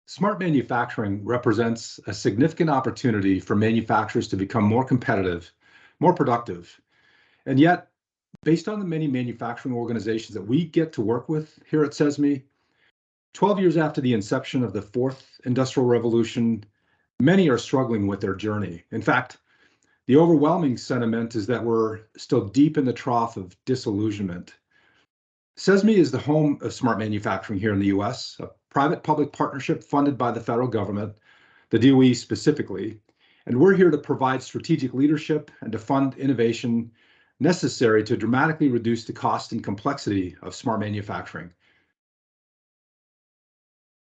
Smart manufacturing represents a significant opportunity for manufacturers to become more competitive, more productive. And yet, based on the many manufacturing organizations that we get to work with here at CESMII, 12 years after the inception of the fourth industrial revolution, many are struggling with their journey. In fact, the overwhelming sentiment is that we're still deep in the trough of disillusionment. CESMII is the home of smart manufacturing here in the US, a private-public partnership funded by the federal government, the DOE specifically, and we're here to provide strategic leadership and to fund innovation necessary to dramatically reduce the cost and complexity of smart manufacturing.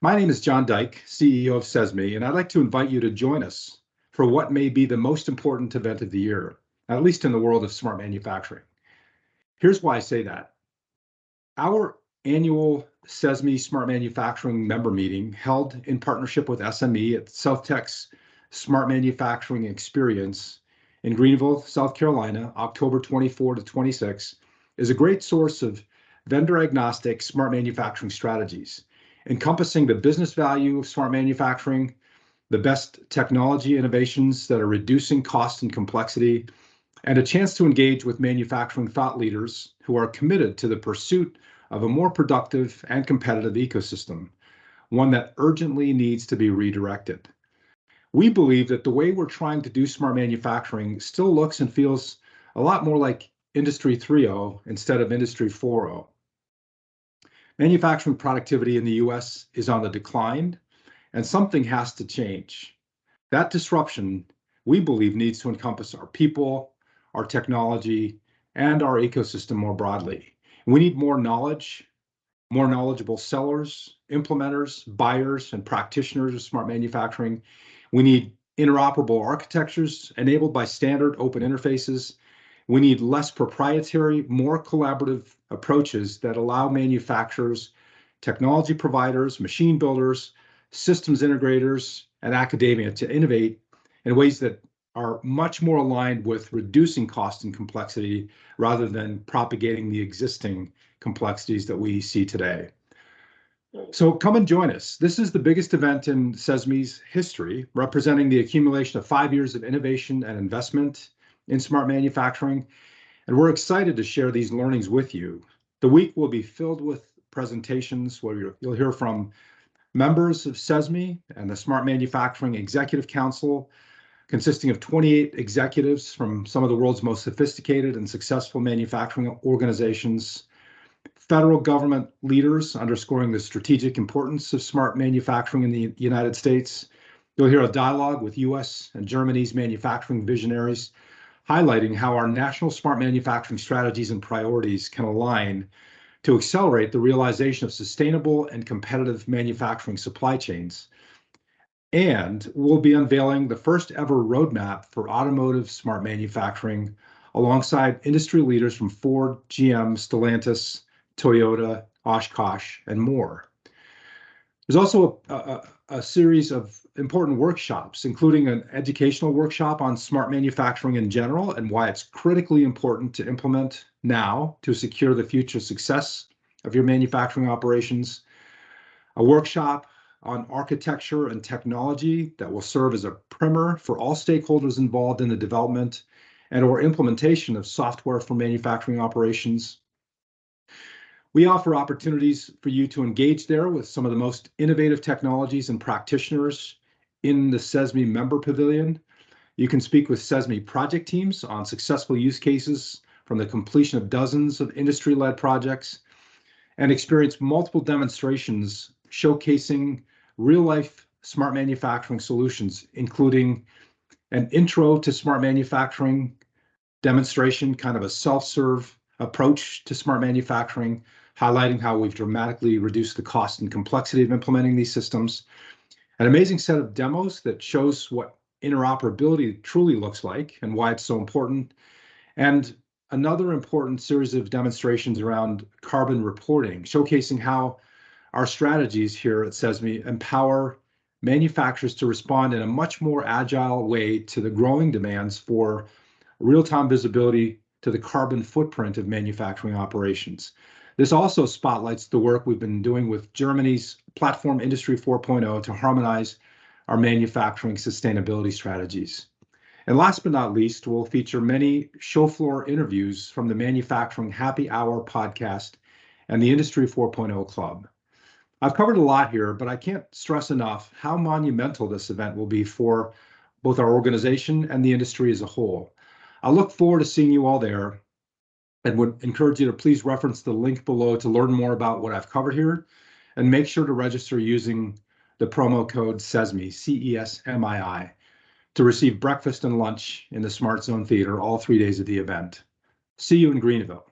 My name is John Dyke, CEO of CESMII, and I'd like to invite you to join us for what may be the most important event of the year, at least in the world of smart manufacturing. Here's why I say that. Our annual CESMII Smart Manufacturing Member Meeting, held in partnership with SME at SOUTHTEC's Smart Manufacturing Experience in Greenville, South Carolina, October 24 to 26, is a great source of vendor-agnostic smart manufacturing strategies, encompassing the business value of smart manufacturing, the best technology innovations that are reducing cost and complexity, and a chance to engage with manufacturing thought leaders who are committed to the pursuit of a more productive and competitive ecosystem, one that urgently needs to be redirected. We believe that the way we're trying to do smart manufacturing still looks and feels a lot more like Industry 3.0 instead of Industry 4.0. Manufacturing productivity in the US is on the decline, and something has to change. That disruption, we believe, needs to encompass our people, our technology, and our ecosystem more broadly. We need more knowledge, more knowledgeable sellers, implementers, buyers, and practitioners of smart manufacturing. We need interoperable architectures enabled by standard open interfaces. We need less proprietary, more collaborative approaches that allow manufacturers, technology providers, machine builders, systems integrators, and academia to innovate in ways that are much more aligned with reducing cost and complexity rather than propagating the existing complexities that we see today. So come and join us. This is the biggest event in CESMII's history, representing the accumulation of 5 years of innovation and investment in smart manufacturing. And we're excited to share these learnings with you. The week will be filled with presentations where you'll hear from members of CESMII and the Smart Manufacturing Executive Council, consisting of 28 executives from some of the world's most sophisticated and successful manufacturing organizations, federal government leaders underscoring the strategic importance of smart manufacturing in the United States. You'll hear a dialogue with US and Germany's manufacturing visionaries, highlighting how our national smart manufacturing strategies and priorities can align to accelerate the realization of sustainable and competitive manufacturing supply chains. And we'll be unveiling the first ever roadmap for automotive smart manufacturing alongside industry leaders from Ford, GM, Stellantis, Toyota, Oshkosh, and more. There's also a series of important workshops, including an educational workshop on smart manufacturing in general and why it's critically important to implement now to secure the future success of your manufacturing operations, a workshop on architecture and technology that will serve as a primer for all stakeholders involved in the development and or implementation of software for manufacturing operations. We offer opportunities for you to engage there with some of the most innovative technologies and practitioners in the CESMII Member Pavilion. You can speak with CESMII project teams on successful use cases from the completion of dozens of industry-led projects and experience multiple demonstrations showcasing real-life smart manufacturing solutions, including an intro to smart manufacturing demonstration, kind of a self-serve approach to smart manufacturing, highlighting how we've dramatically reduced the cost and complexity of implementing these systems. An amazing set of demos that shows what interoperability truly looks like and why it's so important. And another important series of demonstrations around carbon reporting, showcasing how our strategies here at CESMII empower manufacturers to respond in a much more agile way to the growing demands for real-time visibility to the carbon footprint of manufacturing operations. This also spotlights the work we've been doing with Germany's Platform Industry 4.0 to harmonize our manufacturing sustainability strategies. And last but not least, we'll feature many show floor interviews from the Manufacturing Happy Hour podcast and the Industry 4.0 Club. I've covered a lot here, but I can't stress enough how monumental this event will be for both our organization and the industry as a whole. I look forward to seeing you all there and would encourage you to please reference the link below to learn more about what I've covered here, and make sure to register using the promo code CESMII, CESMII, to receive breakfast and lunch in the Smart Zone Theater all 3 days of the event. See you in Greenville.